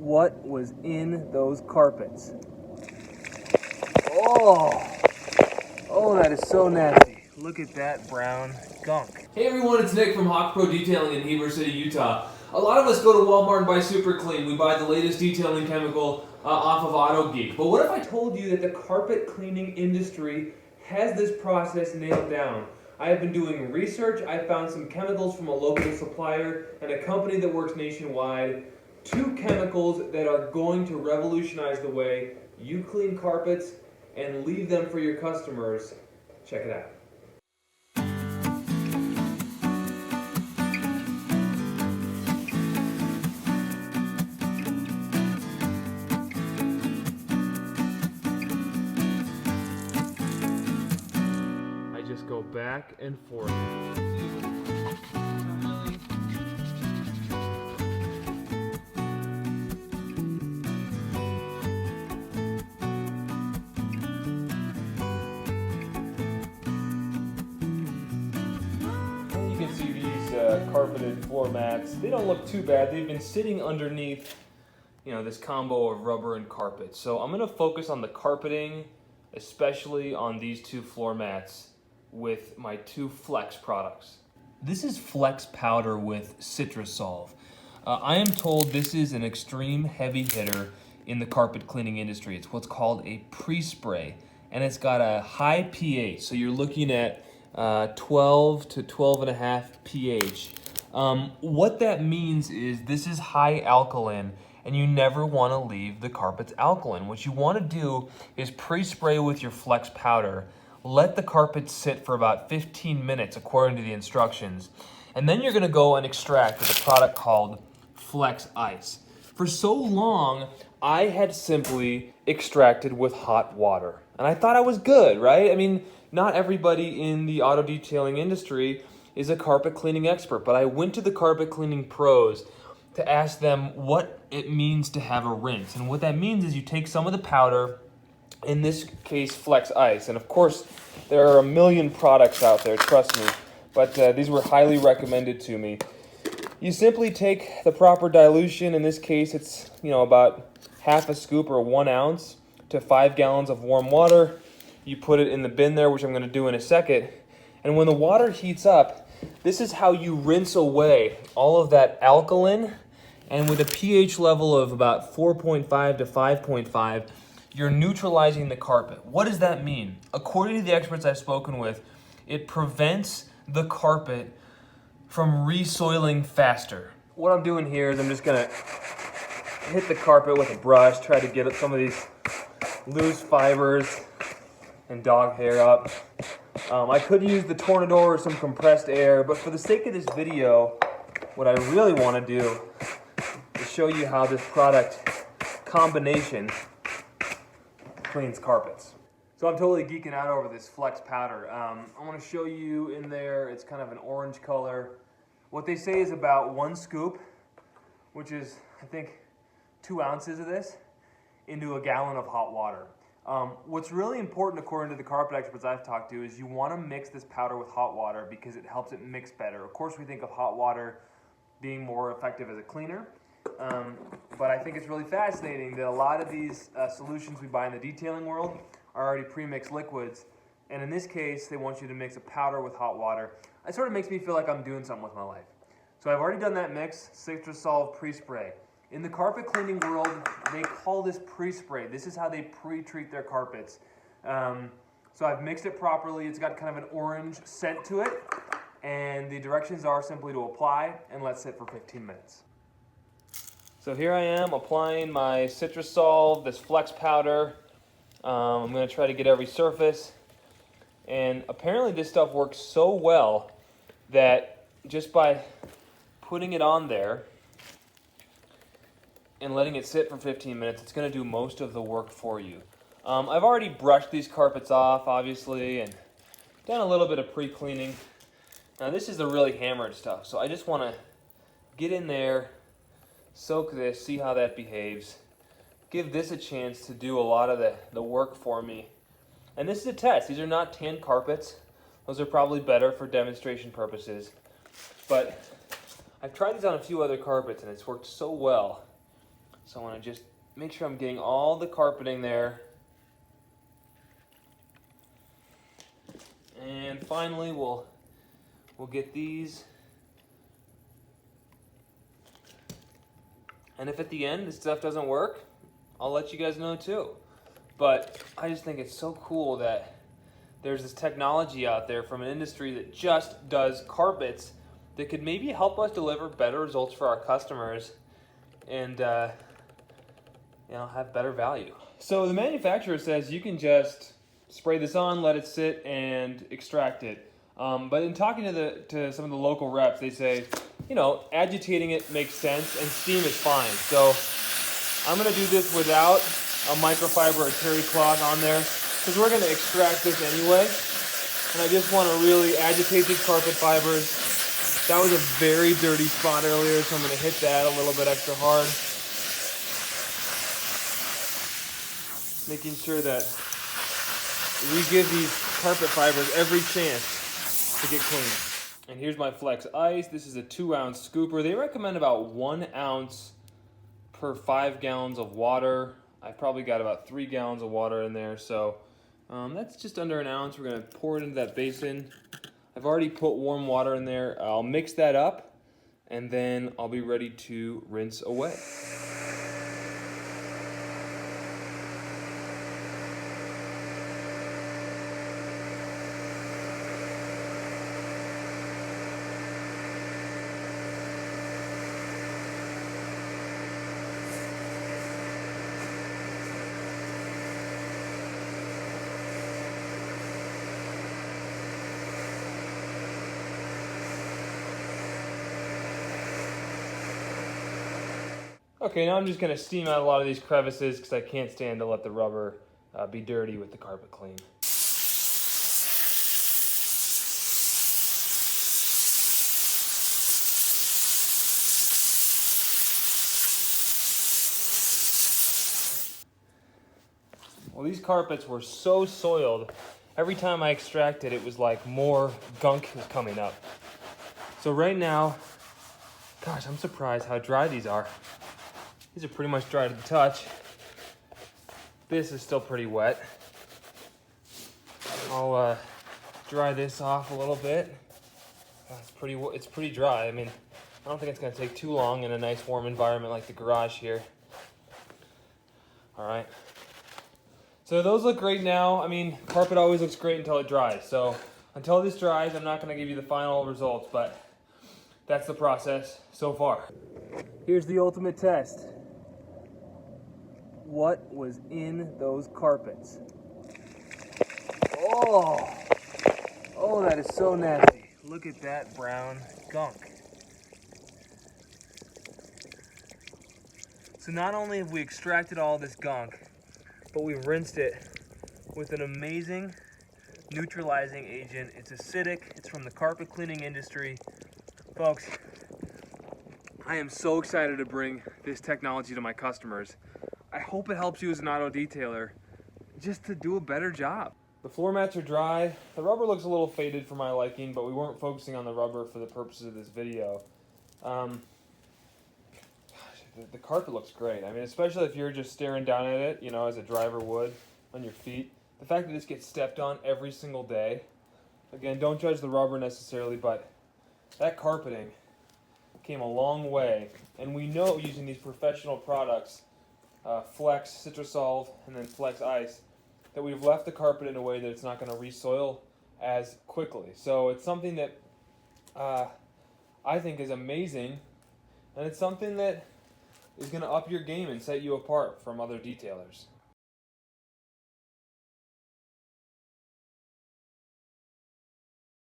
what was in those carpets. Oh, that is so nasty. Look at that brown gunk. Hey everyone, it's Nick from Hawk Pro Detailing in Heber City, Utah. A lot of us go to Walmart and buy Super Clean. We buy the latest detailing chemical off of Auto Geek. But what if I told you that the carpet cleaning industry has this process nailed down? I have been doing research. I found some chemicals from a local supplier and a company that works nationwide. 2 chemicals that are going to revolutionize the way you clean carpets and leave them for your customers. Check it out. I just go back and forth. You can see these carpeted floor mats. They don't look too bad. They've been sitting underneath, this combo of rubber and carpet. So I'm going to focus on the carpeting, especially on these 2 floor mats with my 2 Flex products. This is Flex powder with Citrusolve. I am told this is an extreme heavy hitter in the carpet cleaning industry. It's what's called a pre-spray, and it's got a high pH. So you're looking at 12 to 12.5 pH. What that means is this is high alkaline, and you never want to leave the carpets alkaline. What you want to do is pre-spray with your Flex powder. Let the carpet sit for about 15 minutes according to the instructions. And then you're going to go and extract with a product called Flex Ice. For so long, I had simply extracted with hot water. And I thought I was good, right? I mean, not everybody in the auto detailing industry is a carpet cleaning expert, but I went to the carpet cleaning pros to ask them what it means to have a rinse. And what that means is you take some of the powder, in this case Flex Ice, and of course there are a million products out there, trust me, but these were highly recommended to me. You simply take the proper dilution. In this case it's about half a scoop or 1 ounce to 5 gallons of warm water. You put it in the bin there, which I'm going to do in a second, and when the water heats up, this is how you rinse away all of that alkaline. And with a pH level of about 4.5 to 5.5, you're neutralizing the carpet. What does that mean? According to the experts I've spoken with, it prevents the carpet from re-soiling faster. What I'm doing here is I'm just gonna hit the carpet with a brush, try to get some of these loose fibers and dog hair up. I could use the Tornador or some compressed air, but for the sake of this video, what I really want to do is show you how this product combination cleans carpets. So I'm totally geeking out over this Flex powder. I want to show you in there, it's kind of an orange color. What they say is about 1 scoop, which is I think 2 ounces of this, into a gallon of hot water. What's really important, according to the carpet experts I've talked to, is you want to mix this powder with hot water because it helps it mix better. Of course, we think of hot water being more effective as a cleaner, but I think it's really fascinating that a lot of these solutions we buy in the detailing world are already pre-mixed liquids, and in this case, they want you to mix a powder with hot water. It sort of makes me feel like I'm doing something with my life. So I've already done that mix, Citrusolve pre-spray. In the carpet cleaning world, they call this pre-spray. This is how they pre-treat their carpets. So I've mixed it properly. It's got kind of an orange scent to it. And the directions are simply to apply and let sit for 15 minutes. So here I am applying my Citrusolve, this Flex powder. I'm going to try to get every surface. And apparently this stuff works so well that just by putting it on there and letting it sit for 15 minutes, it's going to do most of the work for you. I've already brushed these carpets off, obviously, and done a little bit of pre-cleaning. Now this is the really hammered stuff, so I just want to get in there, soak this, see how that behaves, give this a chance to do a lot of the work for me. And this is a test. These are not tan carpets. Those are probably better for demonstration purposes. But I've tried these on a few other carpets and it's worked so well So I want to just make sure I'm getting all the carpeting there. And finally, we'll get these. And if at the end this stuff doesn't work, I'll let you guys know too. But I just think it's so cool that there's this technology out there from an industry that just does carpets that could maybe help us deliver better results for our customers and have better value. So the manufacturer says you can just spray this on, let it sit, and extract it. But in talking to some of the local reps, they say, agitating it makes sense and steam is fine. So I'm going to do this without a microfiber or terry cloth on there because we're going to extract this anyway. And I just want to really agitate these carpet fibers. That was a very dirty spot earlier, so I'm going to hit that a little bit extra hard. Making sure that we give these carpet fibers every chance to get clean. And here's my Flex Ice. This is a 2-ounce scooper. They recommend about 1 ounce per 5 gallons of water. I've probably got about 3 gallons of water in there, so that's just under an ounce. We're going to pour it into that basin. I've already put warm water in there. I'll mix that up, and then I'll be ready to rinse away. Okay, now I'm just going to steam out a lot of these crevices because I can't stand to let the rubber be dirty with the carpet clean. Well, these carpets were so soiled, every time I extracted it was like more gunk was coming up. So right now, gosh, I'm surprised how dry these are. These are pretty much dry to the touch. This is still pretty wet. I'll dry this off a little bit. It's pretty dry. I mean, I don't think it's gonna take too long in a nice warm environment like the garage here. All right. So those look great now. I mean, carpet always looks great until it dries. So until this dries, I'm not gonna give you the final results, but that's the process so far. Here's the ultimate test. What was in those carpets? Oh, that is so nasty. Look at that brown gunk. So not only have we extracted all this gunk, but we've rinsed it with an amazing neutralizing agent. It's acidic, it's from the carpet cleaning industry. Folks, I am so excited to bring this technology to my customers. I hope it helps you as an auto detailer just to do a better job. The floor mats are dry. The rubber looks a little faded for my liking, but we weren't focusing on the rubber for the purposes of this video. The carpet looks great. I mean, especially if you're just staring down at it, as a driver would on your feet. The fact that this gets stepped on every single day. Again, don't judge the rubber necessarily, but that carpeting came a long way. And we know using these professional products, Flex, Citrosolve, and then Flex Ice, that we've left the carpet in a way that it's not going to resoil as quickly. So it's something that I think is amazing, and it's something that is going to up your game and set you apart from other detailers.